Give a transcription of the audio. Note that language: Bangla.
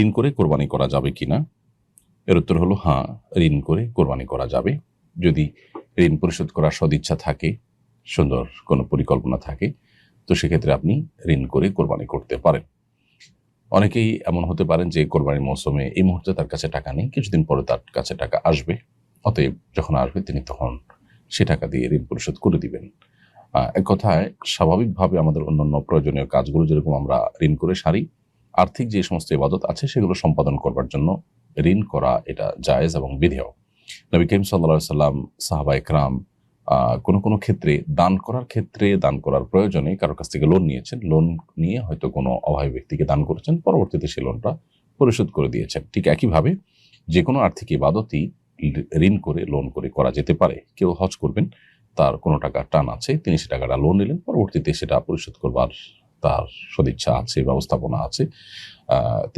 ঋণ করে কোরবানি করা যাবে কিনা? এর উত্তর হলো হ্যাঁ, ঋণ করে কোরবানি করা যাবে। যদি ঋণ পরিশোধ করার সদিচ্ছা থাকে, সুন্দর কোনো পরিকল্পনা থাকে, তো সেক্ষেত্রে আপনি ঋণ করে কোরবানি করতে পারেন। অনেকেই এমন হতে পারেন যে কোরবানির মৌসুমে এই মুহূর্তে তার কাছে টাকা নেই, কিছুদিন পরে তার কাছে টাকা আসবে। অতএব যখন আসবে তিনি তখন সে টাকা দিয়ে ঋণ পরিশোধ করে দিবেন। এক কথায় স্বাভাবিকভাবে আমাদের অন্যান্য প্রয়োজনীয় কাজগুলো যেরকম আমরা ঋণ করে সারি, আর্থিক যে সমস্ত ইবাদত আছে সেগুলো সম্পাদন করবার জন্য ঋণ করা এটা জায়েজ এবং বিধেয়। নবী করিম সাল্লাল্লাহু আলাইহি সাল্লাম, সাহাবা ইকরাম কোনো ক্ষেত্রে দান করার প্রয়োজনে কারো কাছ থেকে লোন নিয়েছেন। লোন নিয়ে হয়তো কোনো অভাবী ব্যক্তিকে দান করেছেন, পরবর্তীতে সে লোনটা পরিশোধ করে দিয়েছেন। ঠিক একইভাবে যেকোনো আর্থিক ইবাদতই ঋণ করে, লোন করে করা যেতে পারে। কেউ হজ করবেন, তার কোনো টাকার টান আছে, তিনি সে টাকাটা লোন নিলেন, পরবর্তীতে সেটা পরিশোধ করবার তার সদিচ্ছা আছে, ব্যবস্থাপনা আছে।